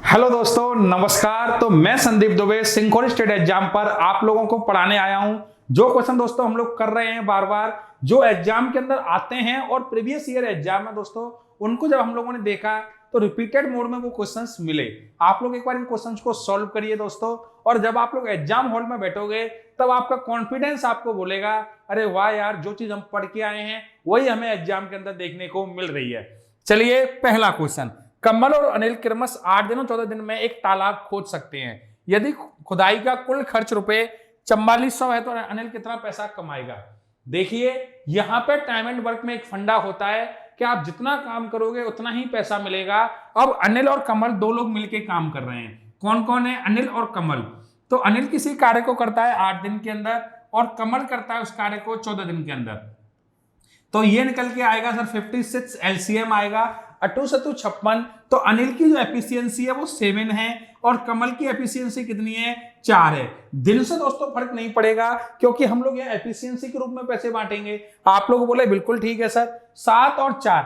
Hello दोस्तों, नमस्कार। तो मैं संदीप दुबे सिंकोरी स्टेट एग्जाम पर आप लोगों को पढ़ाने आया हूं। जो क्वेश्चन दोस्तों हम लोग कर रहे हैं बार बार, जो एग्जाम के अंदर आते हैं और प्रीवियस ईयर एग्जाम में दोस्तों उनको जब हम लोगों ने देखा तो रिपीटेड मोड में वो क्वेश्चंस मिले। आप लोग एक बार इन क्वेश्चंस को सॉल्व करिए दोस्तों, और जब आप लोग एग्जाम हॉल में बैठोगे तब आपका कॉन्फिडेंस आपको बोलेगा अरे वाह यार, जो चीज हम पढ़ के आए हैं वही हमें एग्जाम के अंदर देखने को मिल रही है। चलिए, पहला क्वेश्चन। कमल और अनिल क्रमश 8 दिन और 14 दिन में एक तालाब खोद सकते हैं। यदि खुदाई का कुल खर्च रुपए 4400 है तो अनिल कितना पैसा कमाएगा। देखिए, यहाँ पे टाइम एंड वर्क में एक फंडा होता है कि आप जितना काम करोगे उतना ही पैसा मिलेगा। अब अनिल और कमल दो लोग मिलकर काम कर रहे हैं। कौन कौन है? अनिल और कमल। तो अनिल किसी कार्य को करता है 8 दिन के अंदर और कमल करता है उस कार्य को 14 दिन के अंदर। तो ये निकल के आएगा सर 56 एलसीएम आएगा, 8 से 56। तो अनिल की जो एफिशिएंसी है वो 7 है और कमल की एफिशिएंसी कितनी है? 4 है। दिन से दोस्तों फर्क नहीं पड़ेगा क्योंकि हम लोग ये एफिशिएंसी के रूप में पैसे बांटेंगे। आप लोग बोले बिल्कुल ठीक है सर। 7 और 4,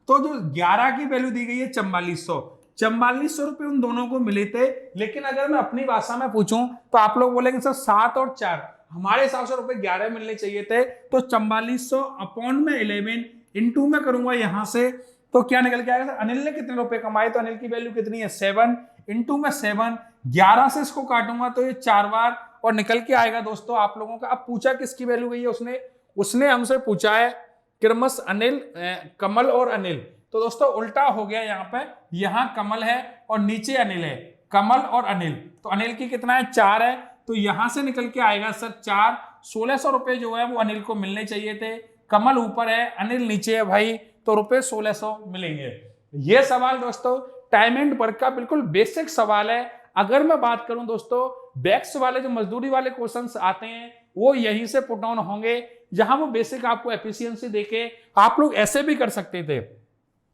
तो जो 11 की वैल्यू दी गई है 4400 रुपए उन दोनों को मिले थे। लेकिन अगर मैं अपनी भाषा में पूछूं तो आप लोग बोलेंगे सर 7 और 4 हमारे हिसाब से रुपए 11 मिलने चाहिए थे। तो 4400 अपॉन में 11 इंटू में करूंगा यहां से, तो क्या निकल के आएगा सर? अनिल ने कितने रुपए कमाए? तो अनिल की वैल्यू कितनी है? 7 इंटू में 7, 11 से इसको काटूंगा तो ये 4 बार और निकल के आएगा दोस्तों आप लोगों का। अब पूछा किसकी वैल्यू गई है? उसने हमसे पूछा है क्रमश अनिल, कमल और अनिल। तो दोस्तों उल्टा हो गया, यहाँ पे यहाँ कमल है और नीचे अनिल है। कमल और अनिल, तो अनिल की कितना है? 4 है। तो यहां से निकल के आएगा सर 4। 1600 रुपए जो है वो अनिल को मिलने चाहिए थे। कमल ऊपर है, अनिल नीचे है भाई, तो रुपए 1600 मिलेंगे। ये सवाल दोस्तों टाइम एंड वर्क का बिल्कुल बेसिक सवाल है। अगर मैं बात करूं दोस्तों, बैक्स वाले जो मजदूरी वाले क्वेश्चंस आते हैं वो यहीं से पुट ऑन होंगे, जहां वो बेसिक आपको एफिशिएंसी देके आप लोग ऐसे भी कर सकते थे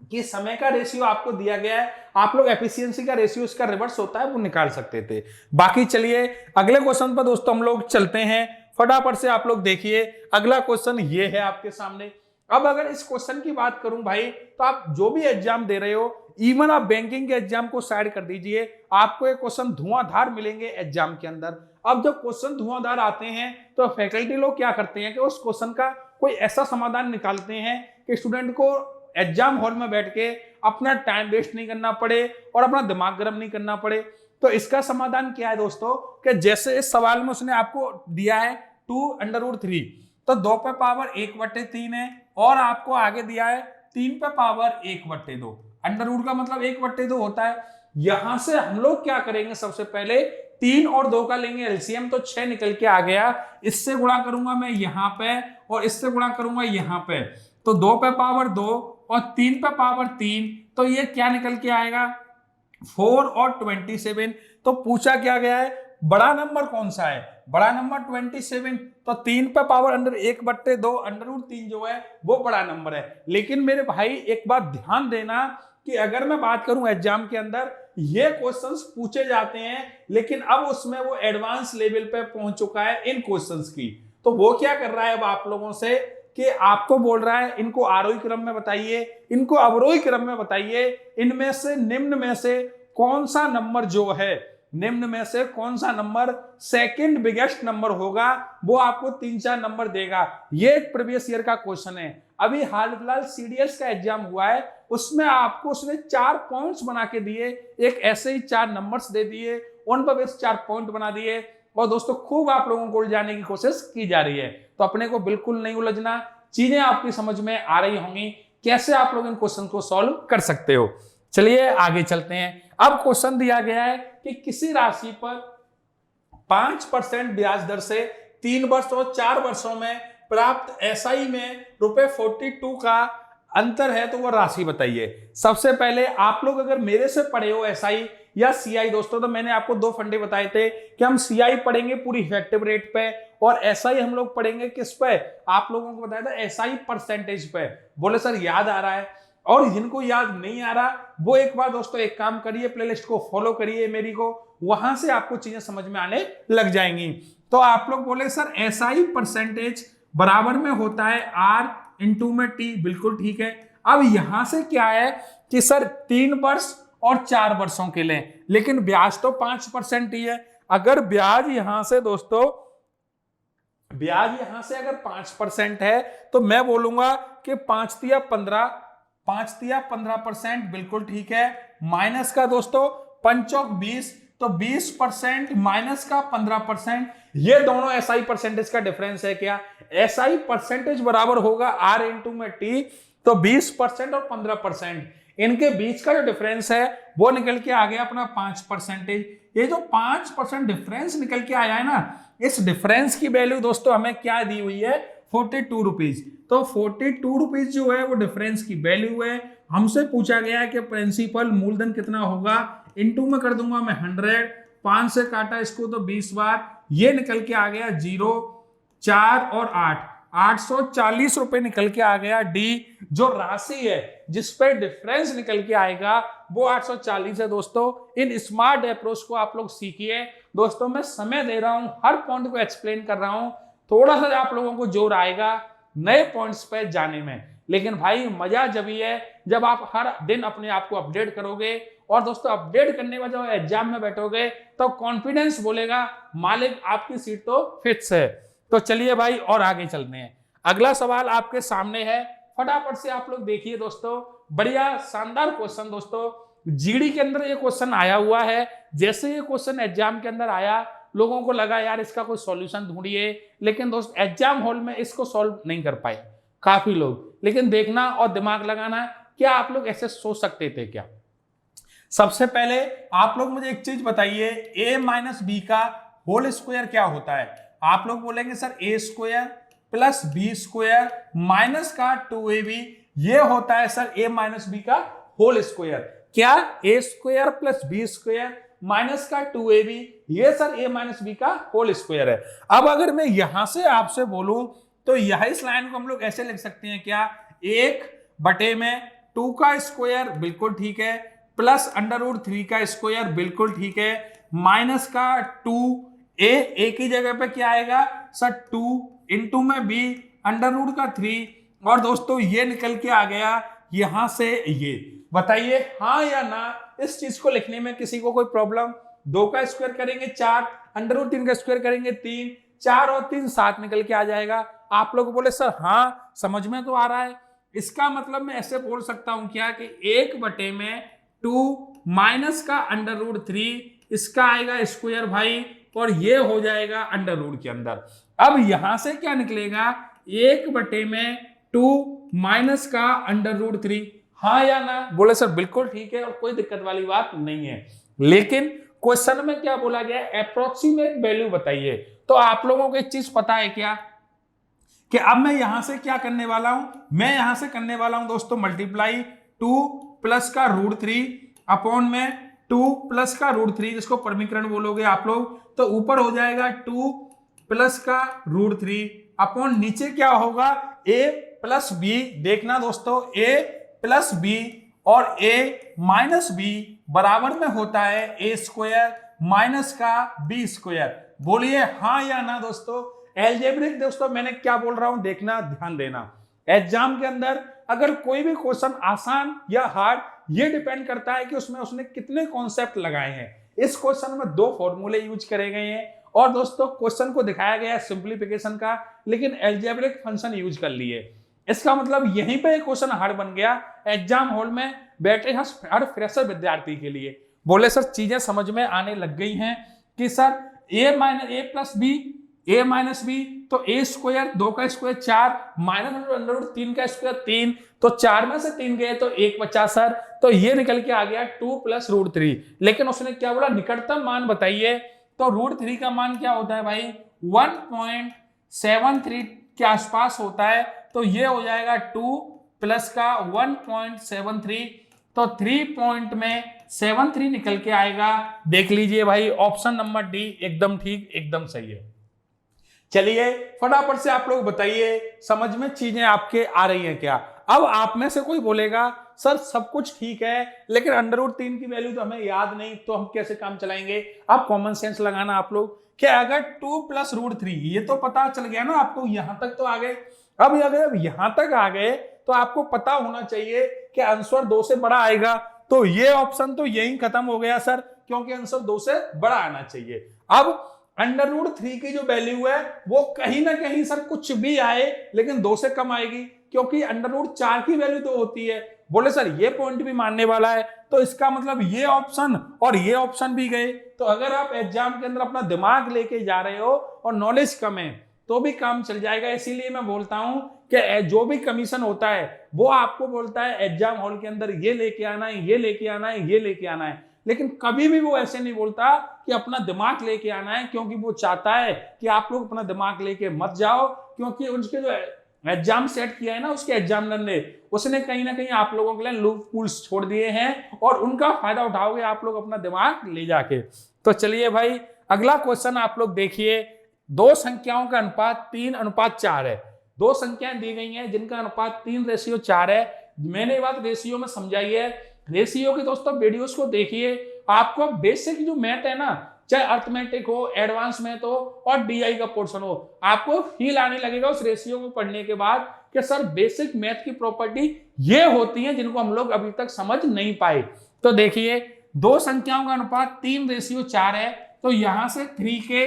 कि समय का रेशियो आपको दिया गया है, आप लोग एफिशिएंसी का रेशियो इसका रिवर्स होता है वो निकाल सकते थे। बाकी चलिए अगले क्वेश्चन पर दोस्तों हम लोग चलते हैं। फटाफट से आप लोग देखिए, अगला क्वेश्चन ये है आपके सामने। अब अगर इस क्वेश्चन की बात करूं भाई, तो आप जो भी एग्जाम दे रहे हो, इवन आप बैंकिंग के एग्जाम को साइड कर दीजिए, आपको एक क्वेश्चन धुआंधार मिलेंगे एग्जाम के अंदर। अब जब क्वेश्चन धुआंधार आते हैं तो फैकल्टी लोग क्या करते हैं कि उस क्वेश्चन का कोई ऐसा समाधान निकालते हैं कि स्टूडेंट को एग्जाम हॉल में बैठ के अपना टाइम वेस्ट नहीं करना पड़े और अपना दिमाग गर्म नहीं करना पड़े। तो इसका समाधान क्या है दोस्तों कि जैसे इस सवाल में उसने आपको दिया है 2√3, तो 2 पे पावर 1/3 है और आपको आगे दिया है 3 पे पावर 1/2। अंडर रूट का मतलब 1/2 होता है। यहां से हम लोग क्या करेंगे? सबसे पहले 3 और 2 का लेंगे एलसीएम, तो 6 निकल के आ गया। इससे गुणा करूंगा मैं यहाँ पे और इससे गुणा करूंगा यहाँ पे, तो 2 पे पावर 2 और 3 पे पावर 3, तो ये क्या निकल के आएगा? 4 और 27। तो पूछा क्या गया है? बड़ा नंबर कौन सा है? बड़ा नंबर 27। तो 3 पे पावर अंडर 1/2 √3 जो है वो बड़ा नंबर है। लेकिन मेरे भाई एक बात ध्यान देना कि अगर मैं बात करूं एग्जाम के अंदर ये क्वेश्चंस पूछे जाते हैं, लेकिन अब उसमें वो एडवांस लेवल पे पहुंच चुका है इन क्वेश्चंस की। तो वो क्या कर रहा है अब आप लोगों से कि आपको बोल रहा है इनको आरोही क्रम में बताइए, इनको अवरोही क्रम में बताइए, इनमें से निम्न में से कौन सा नंबर जो है, निम्न में से कौन सा नंबर सेकंड बिगेस्ट नंबर होगा, वो आपको 3-4 नंबर देगा। ये एक प्रीवियस ईयर का क्वेश्चन है। अभी हाल फिलहाल सीडीएस का एग्जाम हुआ है, उसमें आपको उसने 4 पॉइंट्स बना के दिए, एक ऐसे ही 4 नंबर्स दे दिए, उन पर बेस 4 पॉइंट बना दिए और दोस्तों खूब आप लोगों को उलझाने की कोशिश की जा रही है। तो अपने को बिल्कुल नहीं उलझना, चीजें आपकी समझ में आ रही होंगी कैसे आप लोग इन क्वेश्चन को सॉल्व कर सकते हो। चलिए आगे चलते हैं। अब क्वेश्चन दिया गया है कि किसी राशि पर 5% ब्याज दर से 3 वर्ष और 4 वर्षों में प्राप्त एसआई में ₹42 का अंतर है, तो वो राशि बताइए। सबसे पहले आप लोग अगर मेरे से पढ़े हो एसआई या सीआई दोस्तों, तो मैंने आपको 2 फंडे बताए थे कि हम सीआई पढ़ेंगे पूरी इफेक्टिव रेट पे और एसआई हम लोग पढ़ेंगे किस पे? आप लोगों को बताया था एसआई परसेंटेज पे। बोले सर याद आ रहा है, और जिनको याद नहीं आ रहा वो एक बार दोस्तों एक काम करिए, प्लेलिस्ट को फॉलो करिए मेरी को, वहां से आपको चीजें समझ में आने लग जाएंगी। तो आप लोग बोले सर एसआई परसेंटेज बराबर में होता है R इंटू में T, बिल्कुल ठीक है। अब यहां से क्या है कि सर 3 वर्ष और 4 वर्षों के लें, लेकिन ब्याज तो 5% ही है। अगर ब्याज यहां से दोस्तों ब्याज यहां से अगर 5% है तो मैं बोलूंगा कि 5 तिया 15% बिल्कुल ठीक है। माइनस का दोस्तों 5 चौक 20, तो 20% माइनस का 15%, ये दोनों एसआई परसेंटेज का डिफरेंस है क्या? एसआई परसेंटेज बराबर होगा आर इंटू में टी, तो 20% और 15%, इनके बीच का जो डिफरेंस है वो निकल के आ गया अपना 5%। ये जो 5% डिफरेंस निकल के आया है ना, इस डिफरेंस की वैल्यू दोस्तों हमें क्या दी हुई है? 42 रुपीज। तो 42 रुपीज जो है वो डिफरेंस की वैल्यू है। हमसे पूछा गया है कि प्रिंसिपल मूलधन कितना होगा, इनटू में कर दूंगा मैं 100, 5 से काटा इसको तो 20 बार, ये निकल के आ गया 0, 4 और 8, 840 रुपए निकल के आ गया। डी जो राशि है जिस पे डिफरेंस निकल के आएगा वो 840 है। दोस्तों इन स्मार्ट अप्रोच को आप लोग सीखिए। दोस्तों मैं समय दे रहा हूं, हर पॉइंट को एक्सप्लेन कर रहा हूं, थोड़ा सा आप लोगों को जोर आएगा नए पॉइंट्स पे जाने में, लेकिन भाई मजा जब ही है जब आप हर दिन अपने आप को अपडेट करोगे। और दोस्तों अपडेट करने में जब एग्जाम में बैठोगे तो कॉन्फिडेंस बोलेगा मालिक आपकी सीट तो फिक्स है। तो चलिए भाई और आगे चलते हैं। अगला सवाल आपके सामने है, फटाफट से आप लोग देखिए दोस्तों, बढ़िया शानदार क्वेश्चन। दोस्तों जीडी के अंदर ये क्वेश्चन आया हुआ है। जैसे ये क्वेश्चन एग्जाम के अंदर आया, लोगों को लगा यार इसका कोई सॉल्यूशन ढूंढिए, लेकिन दोस्त एग्जाम हॉल में इसको सॉल्व नहीं कर पाए काफी लोग। लेकिन देखना और दिमाग लगाना, क्या आप लोग ऐसे सोच सकते थे क्या? सबसे पहले आप लोग मुझे एक चीज बताइए, a माइनस बी का होल स्क्वायर क्या होता है? आप लोग बोलेंगे sir a square plus B square minus का 2ab, ये होता है सर a माइनस बी का होल स्क्वायर। क्या? a square plus B square minus का 2ab, ये सर a माइनस बी का होल स्क्वायर है। अब अगर मैं यहां से आपसे बोलूं तो यह इस लाइन को हम लोग ऐसे लिख सकते हैं क्या? 1/2 का स्क्वायर बिल्कुल ठीक है, प्लस √3 का स्क्वायर बिल्कुल ठीक है, माइनस का 2a, a की जगह पे क्या आएगा सर 2 इंटू में b √3, और दोस्तों ये निकल के आ गया यहां से ये। बताइए हाँ या ना, इस चीज को लिखने में किसी को कोई प्रॉब्लम? 2 का स्क्वायर करेंगे 4, √3 का स्क्वायर करेंगे 3, 4 और 3 7 निकल के आ जाएगा। आप लोग बोले सर हाँ समझ में तो आ रहा है। इसका मतलब मैं ऐसे बोल सकता हूं क्या कि 1/2 माइनस का √3, इसका आएगा स्क्वायर भाई, और ये हो जाएगा √ के अंदर। अब यहां से क्या निकलेगा? 1/2 माइनस का √3, हाँ या ना? बोले सर बिल्कुल ठीक है और कोई दिक्कत वाली बात नहीं है, लेकिन क्वेश्चन में क्या बोला गया? अप्रोक्सीमेट वैल्यू बताइए। तो आप लोगों को एक चीज पता है क्या कि अब मैं यहां से क्या करने वाला हूं? मैं यहां से करने वाला हूं दोस्तों मल्टीप्लाई 2 प्लस का √3 अपॉन में 2 प्लस का √3, जिसको परमीकरण बोलोगे आप लोग, तो ऊपर हो जाएगा 2 प्लस का √3 अपॉन नीचे क्या होगा? a plus B. देखना दोस्तों a प्लस बी और a माइनस बी बराबर में होता है a स्क्वायर माइनस का b स्क्वायर। बोलिए हाँ या ना दोस्तों। एल्जेब्रिक दोस्तों मैंने क्या बोल रहा हूं देखना, ध्यान देना। एग्जाम के अंदर अगर कोई भी क्वेश्चन आसान या हार्ड, ये डिपेंड करता है कि उसमें उसने कितने कॉन्सेप्ट लगाए हैं। इस क्वेश्चन में 2 फॉर्मूले यूज करे गए हैं, और दोस्तों क्वेश्चन को दिखाया गया है सिंप्लीफिकेशन का, लेकिन एल्जेब्रिक फंक्शन यूज कर लिए। इसका मतलब यहीं पे एक क्वेश्चन हार्ड बन गया एग्जाम हॉल में बैठे हर फ्रेशर विद्यार्थी के लिए। बोले सर चीजें समझ में आने लग गई हैं कि सर a माइनस बी, तो a स्क्वायर 2 का स्क्वायर 4 माइनस √3 का स्क्वायर 3, तो 4 में से 3 गए तो 1 बचा सर, तो ये निकल के आ गया 2 प्लस √3। लेकिन उसने क्या बोला? निकटतम मान बताइए। तो √3 का मान क्या होता है भाई? 1.73 के आसपास होता है, तो ये हो जाएगा 2 प्लस का 1.73, तो 3.73 निकल के आएगा। देख लीजिए भाई ऑप्शन नंबर डी एकदम ठीक, एकदम सही है। चलिए फटाफट से आप लोग बताइए समझ में चीजें आपके आ रही हैं क्या? अब आप में से कोई बोलेगा सर सब कुछ ठीक है लेकिन √3 की वैल्यू तो हमें याद नहीं, तो हम कैसे काम चलाएंगे? अब कॉमन सेंस लगाना आप लोग कि अगर 2 प्लस √3, ये तो पता चल गया ना आपको, यहां तक तो आ गए। अब अगर यहां तक आ गए तो आपको पता होना चाहिए कि आंसर 2 से बड़ा आएगा। तो ये ऑप्शन तो यही खत्म हो गया सर, क्योंकि आंसर 2 से बड़ा आना चाहिए। अब √3 की जो वैल्यू है वो कहीं ना कहीं सर कुछ भी आए लेकिन 2 से कम आएगी, क्योंकि √4 की वैल्यू तो होती है। बोले सर ये पॉइंट भी मानने वाला है, तो इसका मतलब ये ऑप्शन और ये ऑप्शन भी गए। तो अगर आप एग्जाम के अंदर अपना दिमाग लेके जा रहे हो और नॉलेज कम है तो भी काम चल जाएगा। इसीलिए मैं बोलता हूं कि जो भी कमीशन होता है वो आपको बोलता है एग्जाम हॉल के अंदर ये लेके आना है, ये लेके आना है, ये लेके आना है, लेकिन कभी भी वो ऐसे नहीं बोलता कि अपना दिमाग लेके आना है, क्योंकि वो चाहता है कि आप लोग अपना दिमाग लेके मत जाओ, क्योंकि उसके जो एग्जाम सेट किया है ना उसके एग्जामिनर ने, उसने कहीं ना कहीं आप लोगों के लिए लूप होल्स छोड़ दिए हैं और उनका फायदा उठाओगे आप लोग अपना दिमाग ले जाके। तो चलिए भाई अगला क्वेश्चन आप लोग देखिए। दो संख्याओं का अनुपात 3:4 है। दो संख्याएं दी गई हैं जिनका अनुपात 3:4 है। मैंने ये बात रेशियो में समझाई है। रेशियो की दोस्तों वीडियोस को देखिए, आपको बेसिक जो मैथ है ना, चाहे अर्थमेटिक हो, एडवांस मैथ हो और डीआई का पोर्शन हो, आपको फील आने लगेगा उस रेशियो को पढ़ने के बाद कि सर बेसिक मैथ की प्रॉपर्टी ये होती है जिनको हम लोग अभी तक समझ नहीं पाए। तो देखिए दो संख्याओं का अनुपात 3:4 है, तो यहां से 3k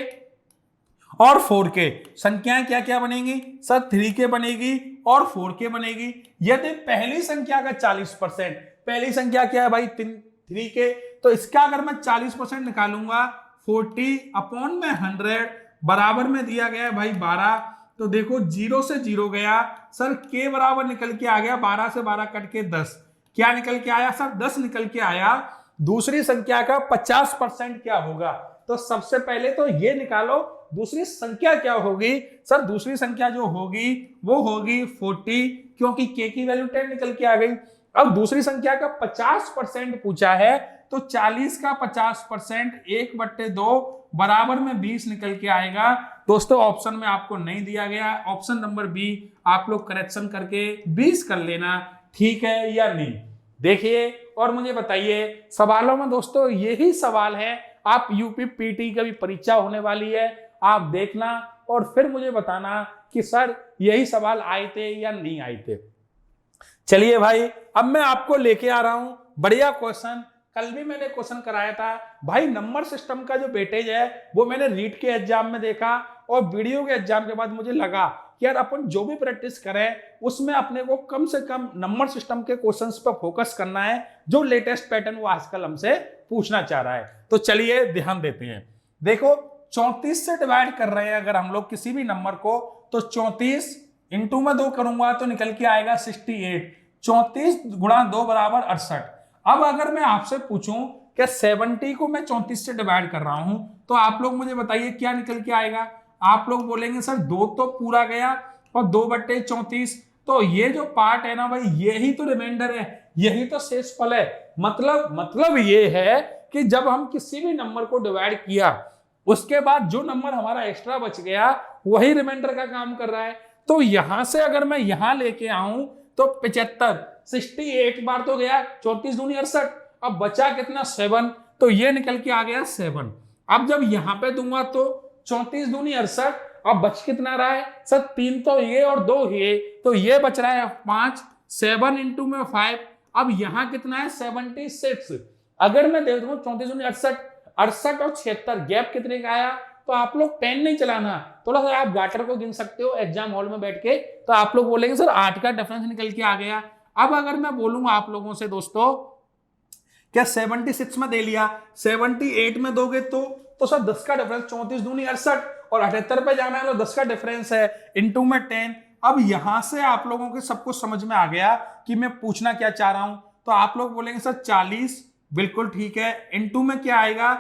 और 4k संख्याएं क्या क्या बनेगी सर? 3k बनेगी और 4k बनेगी। यदि पहली संख्या का 40%, पहली संख्या क्या है भाई 3k, तो इसका अगर मैं 40% निकालूंगा 40/100 बराबर में दिया गया है भाई 12। तो देखो 0 से 0 गया सर, k बराबर निकल के आ गया 12 से 12 कट के 10। क्या निकल के आया सर? 10 निकल के आया। दूसरी संख्या का 50% क्या होगा? तो सबसे पहले तो ये निकालो दूसरी संख्या क्या होगी सर? दूसरी संख्या जो होगी वो होगी 40, क्योंकि k की वैल्यू 10 निकल के आ गई। अब दूसरी संख्या का 50% पूछा है, तो 40 का 50% 1/2 बराबर में 20 निकल के आएगा। दोस्तों ऑप्शन में आपको नहीं दिया गया, ऑप्शन नंबर बी आप लोग करेक्शन करके 20 कर लेना, ठीक है या नहीं? देखिए और मुझे बताइए सवालों में दोस्तों यही सवाल है। आप यूपी पीटी की भी परीक्षा होने वाली है, आप देखना और फिर मुझे बताना कि सर यही सवाल आए थे या नहीं आए थे। चलिए भाई अब मैं आपको लेके आ रहा हूं बढ़िया क्वेश्चन। कल भी मैंने क्वेश्चन कराया था भाई, नंबर सिस्टम का जो वेटेज है वो मैंने रीट के एग्जाम में देखा और वीडियो के एग्जाम के बाद मुझे लगा कि यार अपन जो भी प्रैक्टिस करें उसमें अपने को कम से कम नंबर सिस्टम के क्वेश्चंस पर फोकस करना है, जो लेटेस्ट पैटर्न वो आजकल हमसे पूछना चाह रहा है। तो चलिए ध्यान देते हैं। देखो 34 से डिवाइड कर रहे हैं अगर हम लोग किसी भी नंबर को, तो 34 इंटू में 2 करूंगा तो निकल के आएगा 68। 34 गुणा 2 बराबर 68। अब अगर मैं आपसे पूछूं कि 70 को मैं 34 से डिवाइड कर रहा हूं, तो आप लोग मुझे बताइए क्या निकल के आएगा? आप लोग बोलेंगे सर 2 तो पूरा गया और 2/34, तो ये जो पार्ट है ना भाई यही तो रिमाइंडर है, यही तो शेषफल है। मतलब ये है कि जब हम किसी भी नंबर को डिवाइड किया उसके बाद जो नंबर हमारा एक्स्ट्रा बच गया वही रिमाइंडर का काम कर रहा है। तो यहां से अगर मैं यहां लेके आऊं तो 75, 68 बार तो गया, 34 दूनी 68, अब बचा कितना 7, तो ये निकल के आ गया 7। अब जब यहां पे दूंगा तो 34 दूनी 68, अब बच कितना रहा है सर? 3 तो ये और 2 ये, तो ये बच रहा है 5। 7 इंटू में 5, अब यहां कितना है 76। अगर मैं दे दूं 34 दूनी 68, 68 और 76 गैप कितने का आया? तो आप लोग पेन नहीं चलाना, थोड़ा सा आप गाटर को गिन सकते हो एग्जाम हॉल में बैठ के, तो आप लोग बोलेंगे सर 8 का डिफरेंस निकल के आ गया। अब अगर मैं बोलूंगा आप लोगों से दोस्तों क्या 76 में दे लिया, 78 में दोगे तो सर 10 का डिफरेंस, 34 दूनी 68 और 78 पे जाना है तो 10 का डिफरेंस है, इंटू में 10। अब यहां से आप लोगों के सब कुछ समझ में आ गया कि मैं पूछना क्या चाह रहा हूं। तो आप लोग बोलेंगे सर 40, बिल्कुल ठीक है, इंटू में क्या आएगा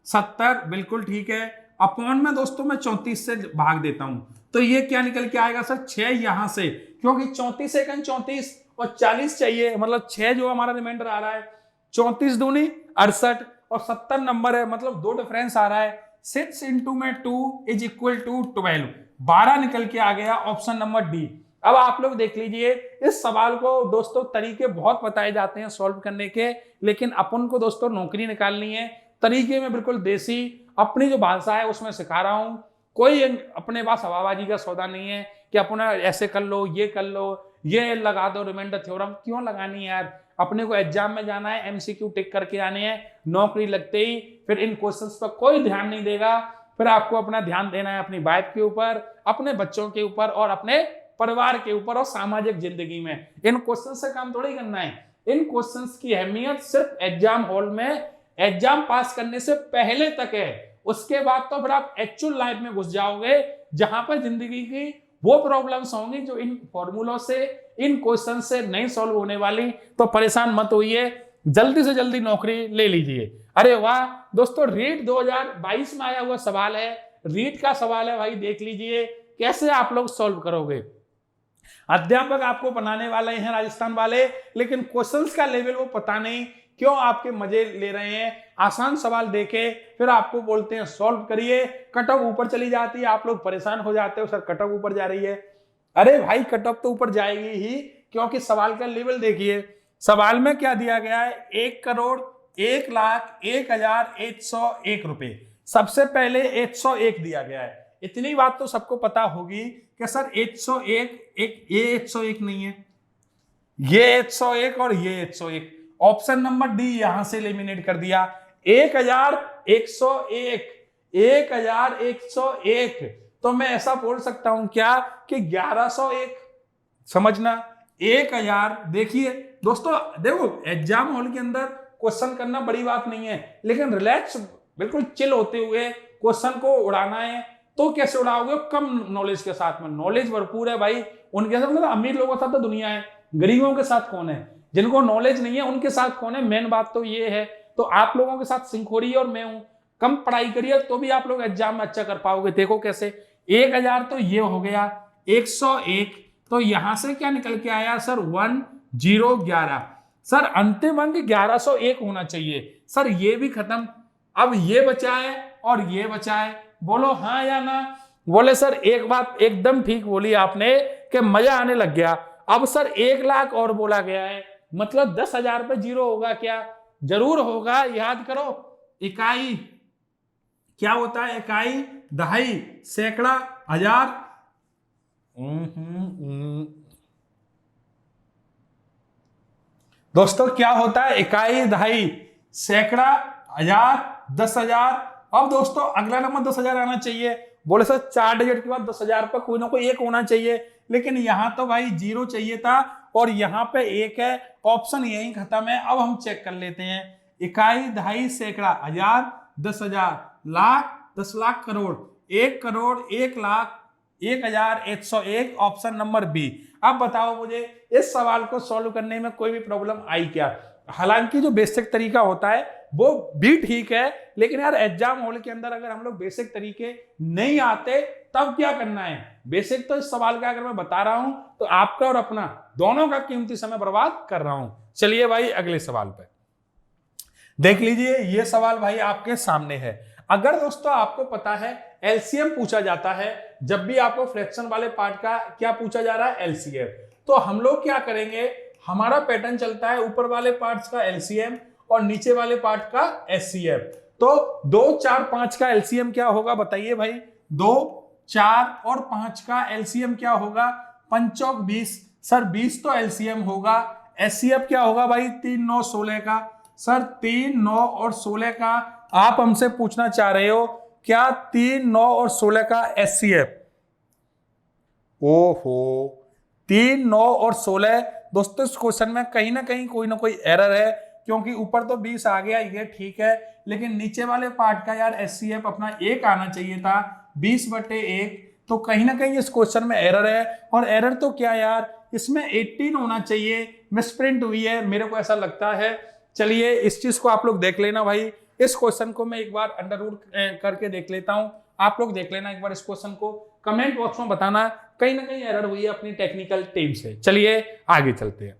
70, बिल्कुल ठीक है, अपॉन में दोस्तों मैं 34 से भाग देता हूं, तो ये क्या निकल के आएगा सर 6 यहां से, क्योंकि 34 सेकंड 34 और 40 चाहिए, मतलब 6 जो हमारा रिमाइंडर आ रहा है, 34 दूनी 68 और 70 नंबर है, मतलब 2 डिफरेंस आ रहा है। 6 इंटू में 2 इज इक्वल टू 12, 12 निकल के आ गया, ऑप्शन नंबर डी। अब आप लोग देख लीजिए इस सवाल को दोस्तों तरीके बहुत बताए जाते हैं सॉल्व करने के, लेकिन अपन को दोस्तों नौकरी निकालनी है, तरीके में बिल्कुल देसी अपनी जो भाषा है उसमें सिखा रहा हूं। कोई अपने पास हवाबाजी का सौदा नहीं है कि अपना ऐसे कर लो, ये कर लो, ये लगा दो रिमाइंडर थ्योरम, क्यों लगानी है यार? अपने को एग्जाम में जाना है, एमसीक्यू टिक करके आने हैं, नौकरी लगते ही फिर इन क्वेश्चंस पर कोई ध्यान नहीं देगा। फिर आपको अपना ध्यान देना है अपनी वाइफ के ऊपर, अपने बच्चों के ऊपर और अपने परिवार के ऊपर और सामाजिक जिंदगी में। इन क्वेश्चन से काम थोड़ी करना है। इन क्वेश्चंस की अहमियत सिर्फ एग्जाम हॉल में एग्जाम पास करने से पहले तक है। उसके बाद तो फिर आप एक्चुअल लाइफ में घुस जाओगे, जहां पर जिंदगी की वो प्रॉब्लम्स होंगी जो इन फॉर्मूलों से, इन क्वेश्चन से नहीं सॉल्व होने वाली। तो परेशान मत होइए, जल्दी से जल्दी नौकरी ले लीजिए। अरे वाह दोस्तों, रीट 2022 में आया हुआ सवाल है, रीट का सवाल है भाई, देख लीजिए कैसे आप लोग सॉल्व करोगे। अध्यापक आपको बनाने वाले हैं राजस्थान वाले, लेकिन क्वेश्चंस का लेवल वो पता नहीं क्यों आपके मजे ले रहे हैं। आसान सवाल देके फिर आपको बोलते हैं सॉल्व करिए, कट ऑफ ऊपर चली जाती है, आप लोग परेशान हो जाते हो सर कट ऑफ ऊपर जा रही है। अरे भाई कट ऑफ तो ऊपर जाएगी ही, क्योंकि सवाल का लेवल देखिए। सवाल में क्या दिया गया है, 1,01,01,101 रुपए। सबसे पहले 101 दिया गया है। इतनी बात तो सबको पता होगी कि सर 101 ये 101 नहीं है, ये 101 और ये 101। ऑप्शन नंबर डी यहां से एलिमिनेट कर दिया। 1,101, 1,101, तो मैं ऐसा बोल सकता हूं क्या कि 1,101। समझना 1,000। देखिए दोस्तों, देखो एग्जाम हॉल के अंदर क्वेश्चन करना बड़ी बात नहीं है, लेकिन रिलैक्स बिल्कुल चिल होते हुए क्वेश्चन को उड़ाना है। तो कैसे उड़ाओगे, कम नॉलेज के साथ में। नॉलेज भरपूर है भाई, उनके साथ मतलब अमीर लोगों के साथ तो दुनिया है, गरीबों के साथ कौन है, जिनको नॉलेज नहीं है उनके साथ कौन है। मेन बात तो ये है। तो आप लोगों के साथ सिंखोरी और मैं हूं, कम पढ़ाई करिए तो भी आप लोग एग्जाम में अच्छा कर पाओगे। देखो कैसे, 1,000 तो ये हो गया, 101 तो यहां से क्या निकल के आया सर 1011। सर अंतिम अंक 1,101 होना चाहिए। सर ये भी खत्म, अब ये बचा है और ये बचा है। बोलो हाँ या ना। बोले सर एक बात एकदम ठीक बोली आपने कि मजा आने लग गया। अब सर 1 लाख और बोला गया है, मतलब 10,000 पे जीरो होगा क्या? जरूर होगा। याद करो, इकाई क्या होता है, इकाई, दहाई, सैकड़ा, हजार। दोस्तों क्या होता है, इकाई, दहाई, सैकड़ा, हजार, 10,000। अब दोस्तों अगला नंबर 10,000 आना चाहिए। बोले सर 4 डिजिट के बाद 10,000 पर कोई ना कोई एक होना चाहिए, लेकिन यहां तो भाई 0 चाहिए था और यहाँ पे 1 है। ऑप्शन यही खत्म है। अब हम चेक कर लेते हैं, इकाई, दहाई, सैकड़ा, हजार, 10,000, lakh, 10 lakh, crore, 1 crore, 1 lakh, 1,101। Option number B. अब बताओ मुझे इस सवाल को सॉल्व करने में कोई भी प्रॉब्लम आई क्या? हालांकि जो बेसिक तरीका होता है वो भी ठीक है, लेकिन यार एग्जाम हॉल के अंदर अगर हम लोग बेसिक तरीके नहीं आते तब क्या करना है? बेसिक तो इस सवाल का अगर मैं बता रहा हूं तो आपका और अपना दोनों का कीमती समय बर्बाद कर रहा हूं। चलिए भाई अगले सवाल पे देख लीजिए। ये सवाल भाई आपके सामने है। अगर दोस्तों आपको पता है एलसीएम पूछा जाता है, जब भी आपको फ्रैक्शन वाले पार्ट का क्या पूछा जा रहा है, एलसीएम, तो हम लोग क्या करेंगे, हमारा पैटर्न चलता है ऊपर वाले पार्ट्स का एलसीएम और नीचे वाले पार्ट का एचसीएफ। तो 2, 4, 5 का एलसीएम क्या होगा बताइए भाई? 2, 4 और 5 का एलसीएम क्या होगा? 5 चौक 20। सर 20 तो एलसीएम होगा। एचसीएफ क्या होगा भाई? 3, 9, 16 का। सर 3, 9 और 16 का आप हमसे पूछना चाह रहे हो क्या 3, 9 और 16 का एचसीएफ? ओहो, 3, 9 और 16। दोस्तों इस क्वेश्चन में कहीं ना कहीं कोई ना कोई एरर है, क्योंकि ऊपर तो 20 आ गया, ये ठीक है, लेकिन नीचे वाले पार्ट का यार एचसीएफ अपना 1 आना चाहिए था, 20/1। तो कहीं ना कहीं इस क्वेश्चन में एरर है। और एरर तो क्या यार, इसमें 18 होना चाहिए, मिसप्रिंट हुई है, मेरे को ऐसा लगता है। चलिए इस चीज को आप लोग देख लेना भाई। इस क्वेश्चन को मैं एक बार अंडर रूट करके देख लेता हूं, आप लोग देख लेना एक बार इस क्वेश्चन को, कमेंट बॉक्स में बताना कहीं ना कहीं एरर हुई है अपनी टेक्निकल टीम से। चलिए आगे चलते हैं।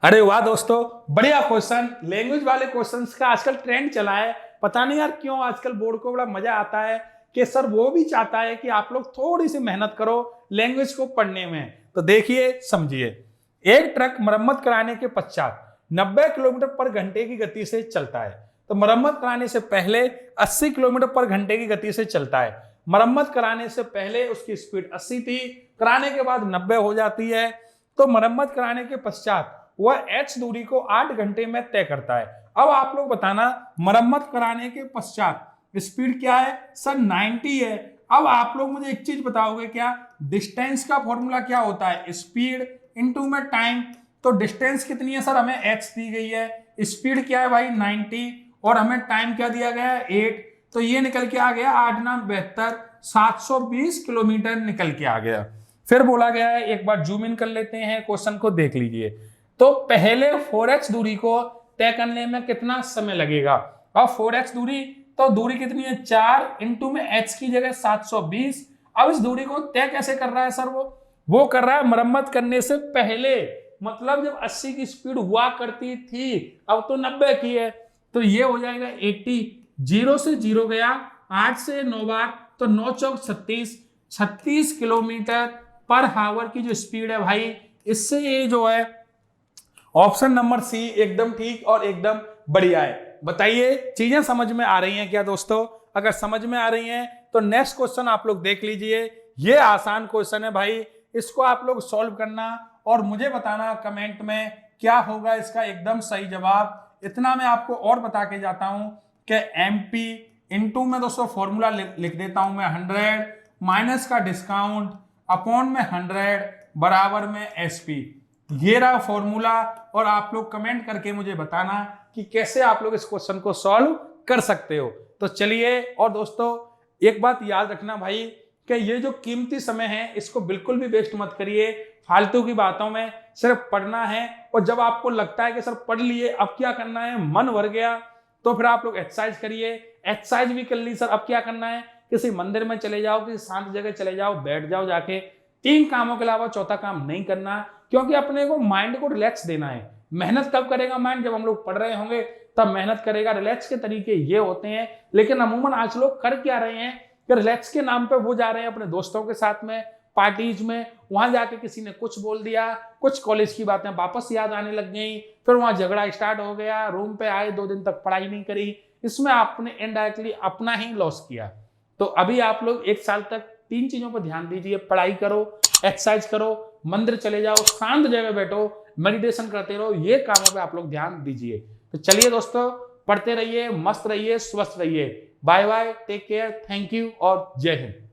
अरे वाह दोस्तों, बढ़िया क्वेश्चन। लैंग्वेज वाले क्वेश्चंस का आजकल ट्रेंड चला है, पता नहीं यार क्यों आजकल बोर्ड को बड़ा मजा आता है कि सर वो भी चाहता है कि आप लोग थोड़ी सी मेहनत करो लैंग्वेज को पढ़ने में। तो देखिए समझिए, एक ट्रक मरम्मत कराने के पश्चात 90 किलोमीटर पर घंटे की गति से चलता है। तो मरम्मत कराने से पहले 80 किलोमीटर पर घंटे की गति से चलता है। मरम्मत कराने से पहले उसकी स्पीड 80 थी, कराने के बाद 90 हो जाती है। तो मरम्मत कराने के पश्चात वह h दूरी को 8 घंटे में तय करता है। अब आप लोग बताना, मरम्मत कराने के पश्चात स्पीड क्या है सर? 90 है। अब आप लोग मुझे एक चीज बताओगे क्या? डिस्टेंस का फॉर्मूला क्या होता है? स्पीड इनटू में टाइम। तो डिस्टेंस कितनी है सर? हमें h दी गई है, स्पीड क्या है भाई 90, और हमें टाइम क्या दिया गया है 8। तो ये निकल के आ गया 8 9 72, 720 किलोमीटर निकल के आ गया। फिर बोला गया है, एक बार जूम इन कर लेते हैं, क्वेश्चन को देख लीजिए। तो पहले 4h दूरी को तय करने में कितना समय लगेगा? अब 4h दूरी, तो दूरी कितनी है 4 इंटू में h की जगह 720। अब इस दूरी को तय कैसे कर रहा है सर? वो कर रहा है मरम्मत करने से पहले, मतलब जब 80 की स्पीड हुआ करती थी, अब तो 90 की है। तो ये हो जाएगा 80, 0 से 0 गया, 8 से 9 बार, तो 9 चौक 36 किलोमीटर पर हावर की जो स्पीड है भाई, इससे ये जो है ऑप्शन नंबर सी एकदम ठीक और एकदम बढ़िया है। बताइए चीजें समझ में आ रही हैं क्या दोस्तों? अगर समझ में आ रही हैं तो नेक्स्ट क्वेश्चन आप लोग देख लीजिए। ये आसान क्वेश्चन है भाई, इसको आप लोग सॉल्व करना और मुझे बताना कमेंट में क्या होगा इसका एकदम सही जवाब। इतना मैं आपको और बता के जाता हूं कि एमपी इंटू में दोस्तों फॉर्मूला लिख देता हूं मैं 100 माइनस का डिस्काउंट अपॉन में 100 बराबर में एसपी। ये रहा फॉर्मूला, और आप लोग कमेंट करके मुझे बताना कि कैसे आप लोग इस क्वेश्चन को सॉल्व कर सकते हो। तो चलिए, और दोस्तों एक बात याद रखना भाई कि ये जो कीमती समय है इसको बिल्कुल भी वेस्ट मत करिए फालतू की बातों में। सिर्फ पढ़ना है, और जब आपको लगता है कि सर पढ़ लिए अब क्या करना है, मन भर गया, तो फिर आप लोग एक्सरसाइज करिए। एक्सरसाइज भी कर ली सर, अब क्या करना है? किसी मंदिर में चले जाओ, किसी शांत जगह चले जाओ, बैठ जाओ जाके। 3 कामों के अलावा चौथा काम नहीं करना, क्योंकि अपने को माइंड को रिलैक्स देना है। मेहनत कब करेगा माइंड? जब हम लोग पढ़ रहे होंगे तब मेहनत करेगा। रिलैक्स के तरीके ये होते हैं, लेकिन अमूमन आज लोग कर क्या रहे हैं कि रिलैक्स के नाम पे वो जा रहे हैं अपने दोस्तों के साथ में पार्टीज में, वहां जाके किसी ने कुछ बोल दिया, कुछ कॉलेज की बातें वापस याद आने लग गई, फिर वहां झगड़ा स्टार्ट हो गया, रूम पे आए 2 दिन तक पढ़ाई नहीं करी। इसमें आपने इनडायरेक्टली अपना ही लॉस किया। तो अभी आप लोग 1 साल तक 3 चीजों पर ध्यान दीजिए, पढ़ाई करो, एक्सरसाइज करो, मंदिर चले जाओ, शांत जगह बैठो, मेडिटेशन करते रहो। ये कामों पे आप लोग ध्यान दीजिए। तो चलिए दोस्तों, पढ़ते रहिए, मस्त रहिए, स्वस्थ रहिए। Bye bye, take care, thank you और जय हिंद।